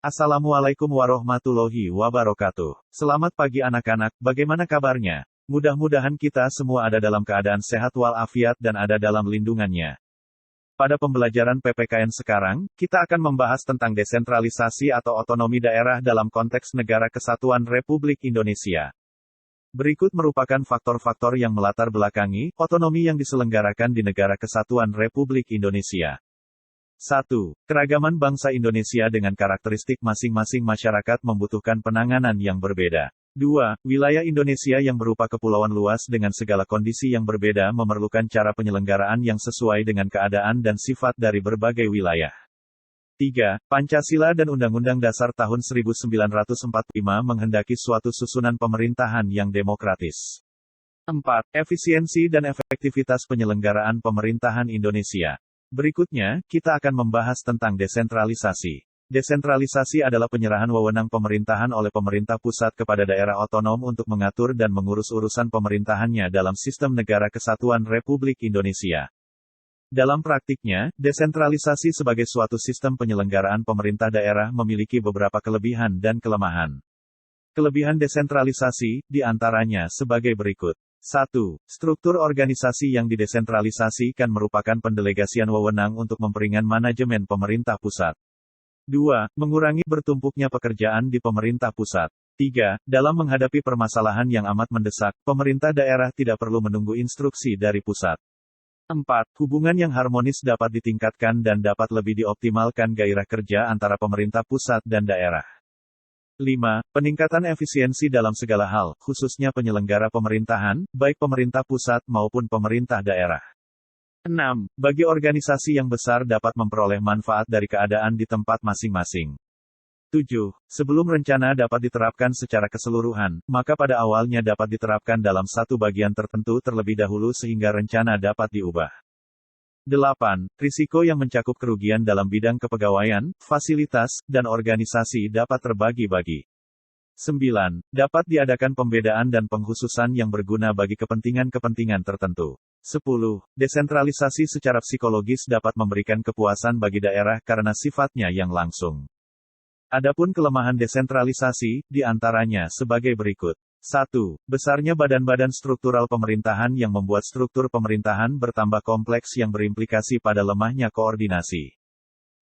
Assalamualaikum warahmatullahi wabarakatuh. Selamat pagi anak-anak, bagaimana kabarnya? Mudah-mudahan kita semua ada dalam keadaan sehat walafiat dan ada dalam lindungannya. Pada pembelajaran PPKN sekarang, kita akan membahas tentang desentralisasi atau otonomi daerah dalam konteks Negara Kesatuan Republik Indonesia. Berikut merupakan faktor-faktor yang melatar belakangi otonomi yang diselenggarakan di Negara Kesatuan Republik Indonesia. 1. Keragaman bangsa Indonesia dengan karakteristik masing-masing masyarakat membutuhkan penanganan yang berbeda. 2. Wilayah Indonesia yang berupa kepulauan luas dengan segala kondisi yang berbeda memerlukan cara penyelenggaraan yang sesuai dengan keadaan dan sifat dari berbagai wilayah. 3. Pancasila dan Undang-Undang Dasar tahun 1945 menghendaki suatu susunan pemerintahan yang demokratis. 4. Efisiensi dan efektivitas penyelenggaraan pemerintahan Indonesia. Berikutnya, kita akan membahas tentang desentralisasi. Desentralisasi adalah penyerahan wewenang pemerintahan oleh pemerintah pusat kepada daerah otonom untuk mengatur dan mengurus urusan pemerintahannya dalam sistem Negara Kesatuan Republik Indonesia. Dalam praktiknya, desentralisasi sebagai suatu sistem penyelenggaraan pemerintah daerah memiliki beberapa kelebihan dan kelemahan. Kelebihan desentralisasi, diantaranya sebagai berikut. 1. Struktur organisasi yang didesentralisasikan merupakan pendelegasian wewenang untuk memperingan manajemen pemerintah pusat. 2. Mengurangi bertumpuknya pekerjaan di pemerintah pusat. 3. Dalam menghadapi permasalahan yang amat mendesak, pemerintah daerah tidak perlu menunggu instruksi dari pusat. 4. Hubungan yang harmonis dapat ditingkatkan dan dapat lebih dioptimalkan gairah kerja antara pemerintah pusat dan daerah. 5. Peningkatan efisiensi dalam segala hal, khususnya penyelenggara pemerintahan, baik pemerintah pusat maupun pemerintah daerah. 6. Bagi organisasi yang besar dapat memperoleh manfaat dari keadaan di tempat masing-masing. 7. Sebelum rencana dapat diterapkan secara keseluruhan, maka pada awalnya dapat diterapkan dalam satu bagian tertentu terlebih dahulu sehingga rencana dapat diubah. 8. Risiko yang mencakup kerugian dalam bidang kepegawaian, fasilitas, dan organisasi dapat terbagi-bagi. 9. Dapat diadakan pembedaan dan pengkhususan yang berguna bagi kepentingan-kepentingan tertentu. 10. Desentralisasi secara psikologis dapat memberikan kepuasan bagi daerah karena sifatnya yang langsung. Adapun kelemahan desentralisasi, diantaranya sebagai berikut. 1. Besarnya badan-badan struktural pemerintahan yang membuat struktur pemerintahan bertambah kompleks yang berimplikasi pada lemahnya koordinasi.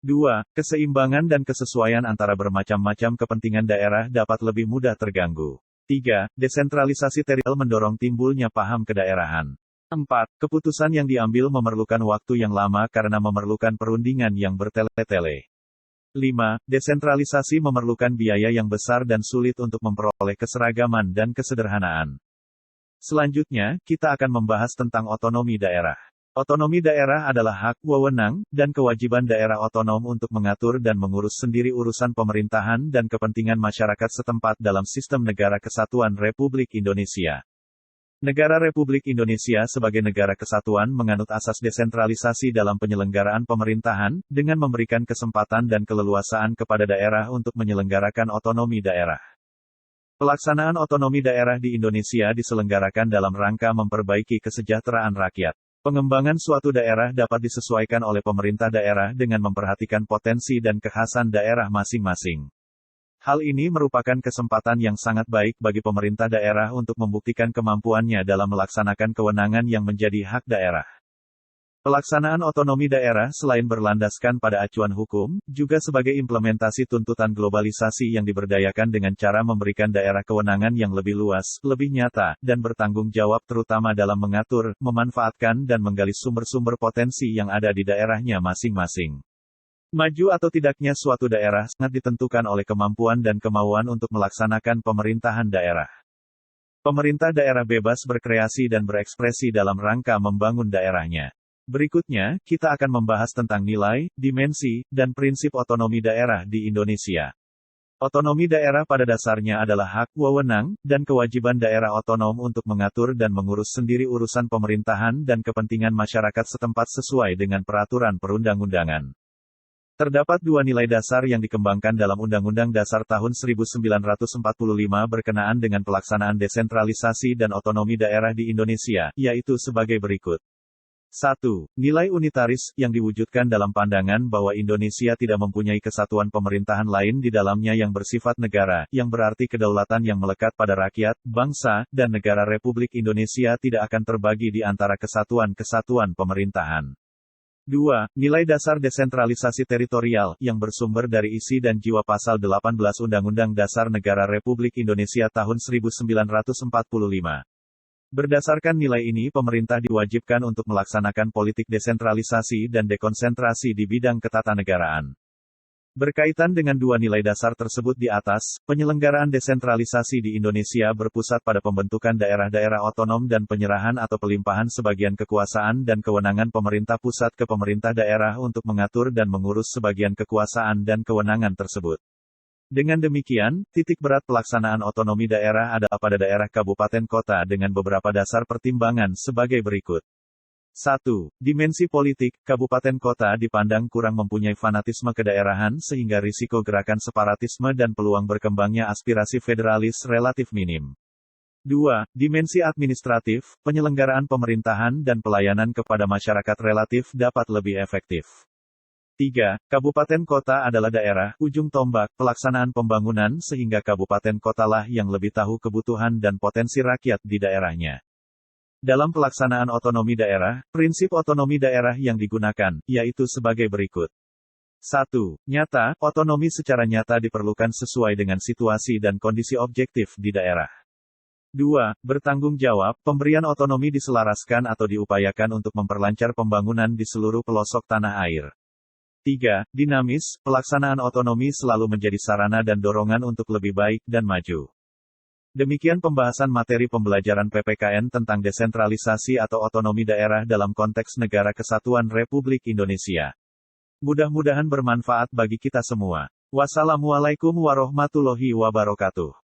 2. Keseimbangan dan kesesuaian antara bermacam-macam kepentingan daerah dapat lebih mudah terganggu. 3. Desentralisasi teritorial mendorong timbulnya paham kedaerahan. 4. Keputusan yang diambil memerlukan waktu yang lama karena memerlukan perundingan yang bertele-tele. 5. Desentralisasi memerlukan biaya yang besar dan sulit untuk memperoleh keseragaman dan kesederhanaan. Selanjutnya, kita akan membahas tentang otonomi daerah. Otonomi daerah adalah hak, wewenang, dan kewajiban daerah otonom untuk mengatur dan mengurus sendiri urusan pemerintahan dan kepentingan masyarakat setempat dalam sistem Negara Kesatuan Republik Indonesia. Negara Republik Indonesia sebagai negara kesatuan menganut asas desentralisasi dalam penyelenggaraan pemerintahan, dengan memberikan kesempatan dan keleluasaan kepada daerah untuk menyelenggarakan otonomi daerah. Pelaksanaan otonomi daerah di Indonesia diselenggarakan dalam rangka memperbaiki kesejahteraan rakyat. Pengembangan suatu daerah dapat disesuaikan oleh pemerintah daerah dengan memperhatikan potensi dan kekhasan daerah masing-masing. Hal ini merupakan kesempatan yang sangat baik bagi pemerintah daerah untuk membuktikan kemampuannya dalam melaksanakan kewenangan yang menjadi hak daerah. Pelaksanaan otonomi daerah selain berlandaskan pada acuan hukum, juga sebagai implementasi tuntutan globalisasi yang diberdayakan dengan cara memberikan daerah kewenangan yang lebih luas, lebih nyata, dan bertanggung jawab terutama dalam mengatur, memanfaatkan dan menggali sumber-sumber potensi yang ada di daerahnya masing-masing. Maju atau tidaknya suatu daerah sangat ditentukan oleh kemampuan dan kemauan untuk melaksanakan pemerintahan daerah. Pemerintah daerah bebas berkreasi dan berekspresi dalam rangka membangun daerahnya. Berikutnya, kita akan membahas tentang nilai, dimensi, dan prinsip otonomi daerah di Indonesia. Otonomi daerah pada dasarnya adalah hak, wewenang, dan kewajiban daerah otonom untuk mengatur dan mengurus sendiri urusan pemerintahan dan kepentingan masyarakat setempat sesuai dengan peraturan perundang-undangan. Terdapat dua nilai dasar yang dikembangkan dalam Undang-Undang Dasar tahun 1945 berkenaan dengan pelaksanaan desentralisasi dan otonomi daerah di Indonesia, yaitu sebagai berikut. 1. Nilai unitaris, yang diwujudkan dalam pandangan bahwa Indonesia tidak mempunyai kesatuan pemerintahan lain di dalamnya yang bersifat negara, yang berarti kedaulatan yang melekat pada rakyat, bangsa, dan negara Republik Indonesia tidak akan terbagi di antara kesatuan-kesatuan pemerintahan. 2. Nilai dasar desentralisasi teritorial, yang bersumber dari isi dan jiwa Pasal 18 Undang-Undang Dasar Negara Republik Indonesia tahun 1945. Berdasarkan nilai ini pemerintah diwajibkan untuk melaksanakan politik desentralisasi dan dekonsentrasi di bidang ketatanegaraan. Berkaitan dengan dua nilai dasar tersebut di atas, penyelenggaraan desentralisasi di Indonesia berpusat pada pembentukan daerah-daerah otonom dan penyerahan atau pelimpahan sebagian kekuasaan dan kewenangan pemerintah pusat ke pemerintah daerah untuk mengatur dan mengurus sebagian kekuasaan dan kewenangan tersebut. Dengan demikian, titik berat pelaksanaan otonomi daerah adalah pada daerah kabupaten kota dengan beberapa dasar pertimbangan sebagai berikut. 1. Dimensi politik, kabupaten kota dipandang kurang mempunyai fanatisme kedaerahan sehingga risiko gerakan separatisme dan peluang berkembangnya aspirasi federalis relatif minim. 2. Dimensi administratif, penyelenggaraan pemerintahan dan pelayanan kepada masyarakat relatif dapat lebih efektif. 3. Kabupaten kota adalah daerah, ujung tombak, pelaksanaan pembangunan sehingga kabupaten kotalah yang lebih tahu kebutuhan dan potensi rakyat di daerahnya. Dalam pelaksanaan otonomi daerah, prinsip otonomi daerah yang digunakan, yaitu sebagai berikut. 1. Nyata, otonomi secara nyata diperlukan sesuai dengan situasi dan kondisi objektif di daerah. 2. Bertanggung jawab, pemberian otonomi diselaraskan atau diupayakan untuk memperlancar pembangunan di seluruh pelosok tanah air. 3. Dinamis, pelaksanaan otonomi selalu menjadi sarana dan dorongan untuk lebih baik dan maju. Demikian pembahasan materi pembelajaran PPKN tentang desentralisasi atau otonomi daerah dalam konteks Negara Kesatuan Republik Indonesia. Mudah-mudahan bermanfaat bagi kita semua. Wassalamualaikum warahmatullahi wabarakatuh.